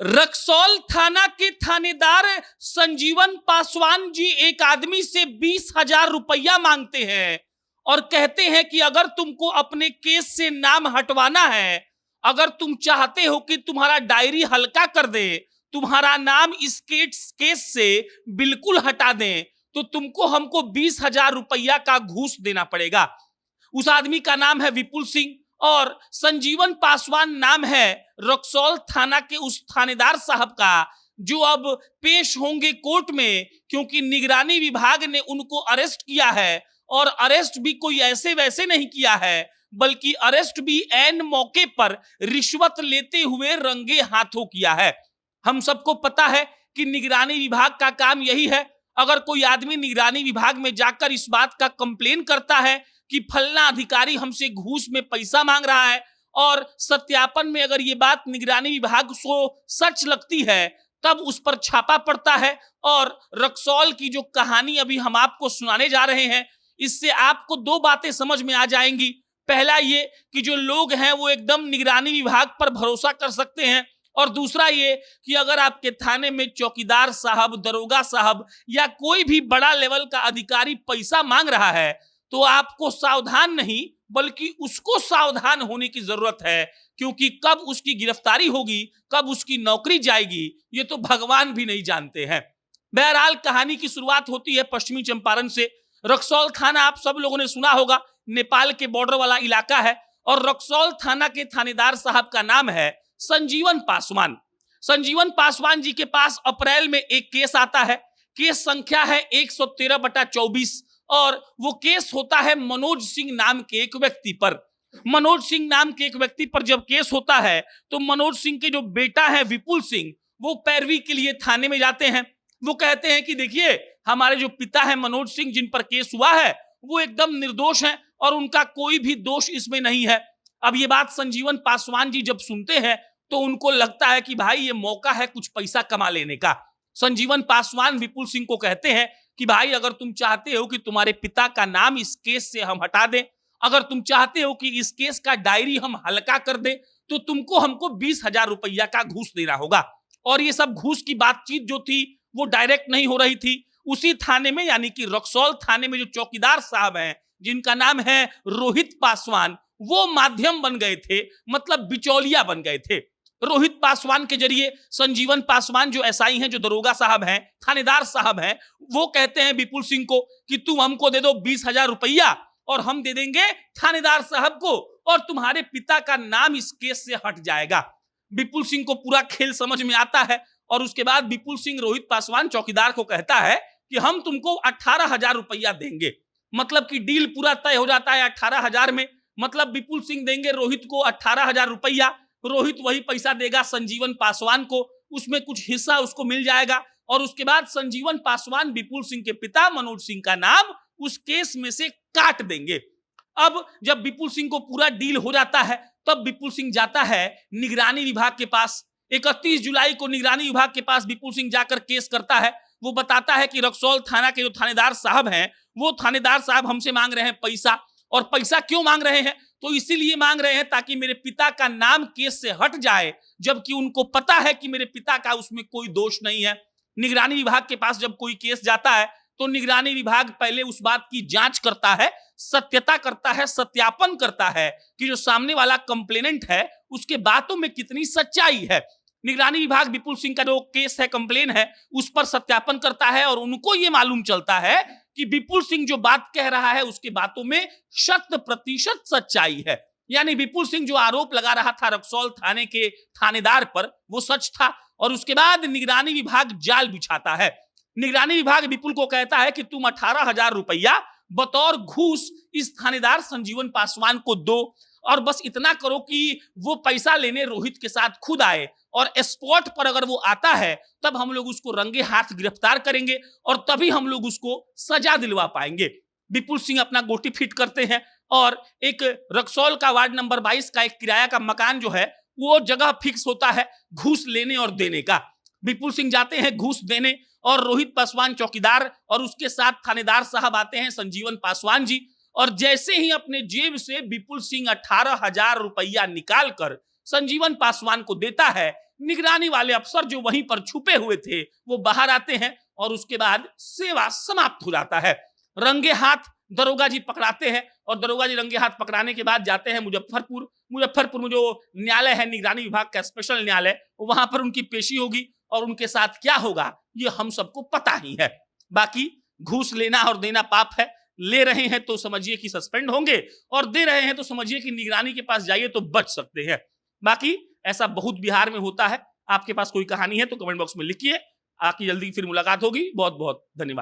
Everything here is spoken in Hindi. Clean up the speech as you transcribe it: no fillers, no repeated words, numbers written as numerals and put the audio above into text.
रक्सौल थाना के थानेदार संजीवन पासवान जी एक आदमी से 20,000 रुपया मांगते हैं और कहते हैं कि अगर तुमको अपने केस से नाम हटवाना है, अगर तुम चाहते हो कि तुम्हारा डायरी हल्का कर दे, तुम्हारा नाम इस केस से बिल्कुल हटा दें, तो तुमको हमको 20,000 रुपया का घूस देना पड़ेगा। उस आदमी का नाम है विपुल सिंह और संजीवन पासवान नाम है रक्सौल थाना के उस थानेदार साहब का, जो अब पेश होंगे कोर्ट में, क्योंकि निगरानी विभाग ने उनको अरेस्ट किया है और अरेस्ट भी कोई ऐसे वैसे नहीं किया है, बल्कि अरेस्ट भी ऐन मौके पर रिश्वत लेते हुए रंगे हाथों किया है। हम सबको पता है कि निगरानी विभाग का काम यही है। अगर कोई आदमी निगरानी विभाग में जाकर इस बात का कंप्लेन करता है कि फलना अधिकारी हमसे घूस में पैसा मांग रहा है और सत्यापन में अगर ये बात निगरानी विभाग को सच लगती है, तब उस पर छापा पड़ता है। और रक्सौल की जो कहानी अभी हम आपको सुनाने जा रहे हैं, इससे आपको दो बातें समझ में आ जाएंगी। पहला ये कि जो लोग हैं वो एकदम निगरानी विभाग पर भरोसा कर सकते हैं, और दूसरा ये कि अगर आपके थाने में चौकीदार साहब, दरोगा साहब या कोई भी बड़ा लेवल का अधिकारी पैसा मांग रहा है, तो आपको सावधान नहीं बल्कि उसको सावधान होने की जरूरत है, क्योंकि कब उसकी गिरफ्तारी होगी, कब उसकी नौकरी जाएगी, ये तो भगवान भी नहीं जानते हैं। बहरहाल कहानी की शुरुआत होती है पश्चिमी चंपारण से। रक्सौल थाना आप सब लोगों ने सुना होगा, नेपाल के बॉर्डर वाला इलाका है, और रक्सौल थाना के थानेदार साहब का नाम है संजीवन पासवान। संजीवन पासवान जी के पास अप्रैल में एक केस आता है। केस संख्या है 113/24 और वो केस होता है मनोज सिंह नाम के एक व्यक्ति पर। मनोज सिंह नाम के एक व्यक्ति पर जब केस होता है तो मनोज सिंह के जो बेटा है विपुल सिंह, वो पैरवी के लिए थाने में जाते हैं। वो कहते हैं कि देखिए, हमारे जो पिता है मनोज सिंह, जिन पर केस हुआ है, वो एकदम निर्दोष हैं और उनका कोई भी दोष इसमें नहीं है। अब ये बात संजीवन पासवान जी जब सुनते हैं तो उनको लगता है कि भाई ये मौका है कुछ पैसा कमा लेने का। संजीवन पासवान विपुल सिंह को कहते हैं कि भाई, अगर तुम चाहते हो कि तुम्हारे पिता का नाम इस केस से हम हटा दें, अगर तुम चाहते हो कि इस केस का डायरी हम हल्का कर दें, तो तुमको हमको 20,000 रुपया का घूस देना होगा। और ये सब घूस की बातचीत जो थी वो डायरेक्ट नहीं हो रही थी। उसी थाने में, यानी कि रक्सौल थाने में जो चौकीदार साहब हैं, जिनका नाम है रोहित पासवान, वो माध्यम बन गए थे, मतलब बिचौलिया बन गए थे। रोहित पासवान के जरिए संजीवन पासवान जो एसआई हैं, जो दरोगा साहब हैं, थानेदार साहब हैं, वो कहते हैं विपुल सिंह को कि तुम हमको दे दो 20,000 रुपया और हम दे देंगे थानेदार साहब को, और तुम्हारे पिता का नाम इस केस से हट जाएगा। विपुल सिंह को पूरा खेल समझ में आता है और उसके बाद विपुल सिंह रोहित पासवान चौकीदार को कहता है कि हम तुमको 18,000 रुपया देंगे। मतलब कि डील पूरा तय हो जाता है 18,000 में। मतलब विपुल सिंह देंगे रोहित को 18,000 रुपया, रोहित वही पैसा देगा संजीवन पासवान को, उसमें कुछ हिस्सा उसको मिल जाएगा, और उसके बाद संजीवन पासवान विपुल सिंह के पिता मनोज सिंह का नाम उस केस में से काट देंगे। अब जब विपुल सिंह को पूरा डील हो जाता है, तब विपुल सिंह जाता है निगरानी विभाग के पास। 31 जुलाई को निगरानी विभाग के पास विपुल सिंह जाकर केस करता है। वो बताता है कि रक्सौल थाना के जो थानेदार साहब हैं, वो थानेदार साहब हमसे मांग रहे हैं पैसा। और पैसा क्यों मांग रहे हैं? तो इसीलिए मांग रहे हैं ताकि मेरे पिता का नाम केस से हट जाए, जबकि उनको पता है कि मेरे पिता का उसमें कोई दोष नहीं है। निगरानी विभाग के पास जब कोई केस जाता है तो निगरानी विभाग पहले उस बात की जांच करता है, सत्यता करता है, सत्यापन करता है कि जो सामने वाला कंप्लेनेंट है उसके बातों में कितनी सच्चाई है। निगरानी विभाग विपुल सिंह का जो केस है, कंप्लेन है, उस पर सत्यापन करता है और उनको ये मालूम चलता है कि विपुल सिंह जो बात कह रहा है उसके बातों में 100% सच्चाई है। यानी विपुल सिंह जो आरोप लगा रहा था रक्सौल थाने के थानेदार पर, वो सच था। और उसके बाद निगरानी विभाग जाल बिछाता है। निगरानी विभाग विपुल को कहता है कि तुम 18,000 रुपया बतौर घूस इस थानेदार संजीवन पासवान को दो, और बस इतना करो कि वो पैसा लेने रोहित के साथ खुद आए, और स्पॉट पर अगर वो आता है तब हम लोग उसको रंगे हाथ गिरफ्तार करेंगे और तभी हम लोग उसको सजा दिलवा पाएंगे। विपुल सिंह अपना गोटी फिट करते हैं और एक रक्सौल का वार्ड नंबर 22 का एक किराया का मकान जो है, वो जगह फिक्स होता है घूस लेने और देने का। विपुल सिंह जाते हैं घूस देने, और रोहित पासवान चौकीदार और उसके साथ थानेदार साहब आते हैं संजीवन पासवान जी। और जैसे ही अपने जेब से विपुल सिंह 18,000 रुपया निकाल कर संजीवन पासवान को देता है, निगरानी वाले अफसर जो वहीं पर छुपे हुए थे वो बाहर आते हैं और उसके बाद सेवा समाप्त हो जाता है। रंगे हाथ दरोगा जी पकड़ाते हैं और दरोगा जी रंगे हाथ पकड़ाने के बाद जाते हैं मुजफ्फरपुर। मुजफ्फरपुर में जो न्यायालय है, निगरानी विभाग का स्पेशल न्यायालय, वहां पर उनकी पेशी होगी और उनके साथ क्या होगा ये हम सबको पता ही है। बाकी घूस लेना और देना पाप है। ले रहे हैं तो समझिए कि सस्पेंड होंगे और दे रहे हैं तो समझिए कि निगरानी के पास जाइए तो बच सकते हैं। बाकी ऐसा बहुत बिहार में होता है। आपके पास कोई कहानी है तो कमेंट बॉक्स में लिखिए। आपकी जल्दी फिर मुलाकात होगी। बहुत बहुत धन्यवाद।